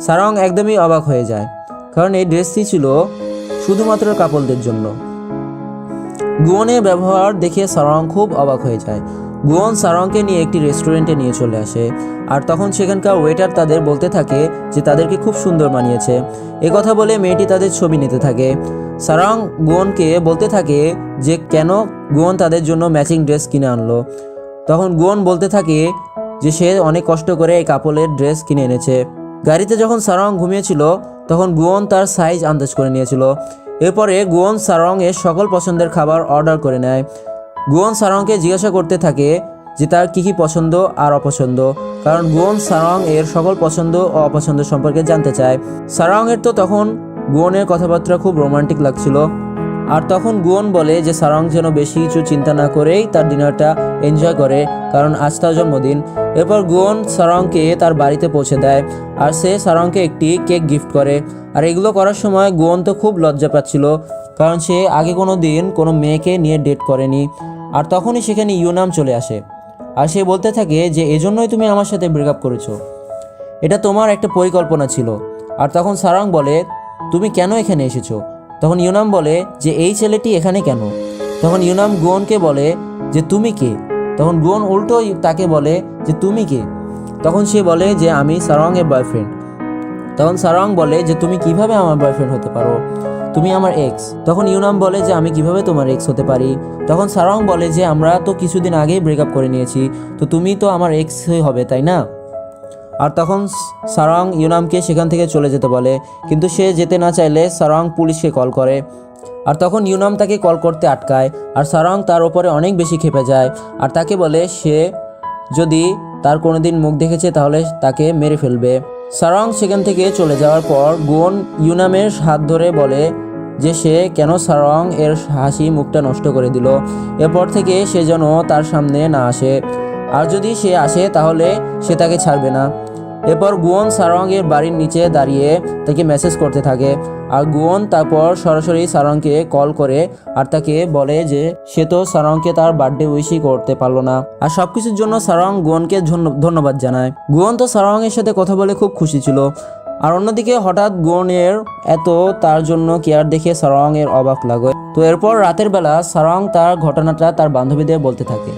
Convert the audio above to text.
সারং একদমই অবাক হয়ে যায়, কারণ এই ড্রেসটি ছিল শুধুমাত্র কাপলদের জন্য। গুয়নের ব্যবহার দেখে সারং খুব অবাক হয়ে যায়। গুয়ন সারংকে নিয়ে একটি রেস্টুরেন্টে নিয়ে চলে আসে, আর তখন সেখানকার ওয়েটার তাদের বলতে থাকে যে তাদেরকে খুব সুন্দর মানিয়েছে। কথা বলে মেয়েটি তাদের ছবি নিতে থাকে। সারং গুয়নকে বলতে থাকে যে কেন গুয়ন তাদের জন্য ম্যাচিং ড্রেস কিনে আনলো। তখন গুয়ন বলতে থাকে যে সে অনেক কষ্ট করে এই কাপলের ড্রেস কিনে এনেছে। গাড়িতে যখন সারং ঘুমিয়েছিল তখন গুয়ন তার সাইজ আন্দাজ করে নিয়েছিল। এরপরে গুয়ন সারং এর সকল পছন্দের খাবার অর্ডার করে নেয়। গুয়ন সারংকে জিজ্ঞাসা করতে থাকে যে তার কী কী পছন্দ আর অপছন্দ, কারণ গুয়ন সারং এর সকল পছন্দ ও অপছন্দ সম্পর্কে জানতে চায়। সারং এর তো তখন গুয়নের কথাবার্তা খুব রোমান্টিক লাগছিল, আর তখন গুয়ন বলে যে সারং যেন বেশি কিছু চিন্তা না করেই তার ডিনারটা এনজয় করে, কারণ আজ তার জন্মদিন। এরপর গুয়ন সারংকে তার বাড়িতে পৌঁছে দেয়, আর সে সারংকে একটি কেক গিফট করে। আর এগুলো করার সময় গুয়ন তো খুব লজ্জা পাচ্ছিল, কারণ সে আগে কোনো দিন কোনো মেয়েকে নিয়ে ডেট করেনি। আর তখনই সেখানে ইউনাম চলে আসে, আর সে বলতে থাকে যে এজন্যই তুমি আমার সাথে ব্রেকআপ করেছো, এটা তোমার একটা পরিকল্পনা ছিল। আর তখন সারং বলে তুমি কেন এখানে এসেছো? তখন ইউনাম বলে যে এই ছেলেটি এখানে কেন? তখন ইউনাম গুয়নকে বলে যে তুমি কে? তখন গুয়ন উল্টো তাকে বলে যে তুমি কে? তখন সে বলে যে আমি সারং এর বয়ফ্রেন্ড। তখন সারং বলে যে তুমি কিভাবে আমার বয়ফ্রেন্ড হতে পারো, তুমি আমার এক্স। তখন ইউনাম বলে যে আমি কিভাবে তোমার এক্স হতে পারি? তখন সারং বলে যে আমরা তো কিছুদিন আগেই ব্রেকআপ করে নিয়েছি, তো তুমি তো আমার এক্স হবে, তাই না? আর তখন সারং ইউনামকে সেখান থেকে চলে যেতে বলে, কিন্তু সে যেতে না চাইলে সারং পুলিশকে কল করে। আর তখন ইউনাম তাকে কল করতে আটকায়, আর সারং তার ওপরে অনেক বেশি ক্ষেপে যায়, আর তাকে বলে সে যদি তার কোনোদিন মুখ দেখেছে তাহলে তাকে মেরে ফেলবে। সারং সেখান থেকে চলে যাওয়ার পর গুয়ন ইউনামের হাত ধরে বলে যে সে কেন সারং এর হাসি মুখটা নষ্ট করে দিল, এরপর থেকে সে যেন তার সামনে না আসে, আর যদি সে আসে তাহলে সে তাকে ছাড়বে না। এরপর গুয়ন সারং এর বাড়ির নিচে দাঁড়িয়ে তাকে মেসেজ করতে থাকে, আর গুয়ন তারপর সরাসরি সারংকে কল করে আর তাকে বলে যে সে তো সারংকে তার বার্থডে উইশই করতে পারলো না, আর সবকিছুর জন্য সারং গুয়নকে ধন্যবাদ জানায়। গুয়ন তো সারং এর সাথে কথা বলে খুব খুশি ছিল। আর অন্যদিকে হঠাৎ গুয়নের এত তার জন্য কেয়ার দেখে সারং এর অবাক লাগে। তো এরপর রাতের বেলা সারং তার ঘটনাটা তার বান্ধবীদের বলতে থাকে।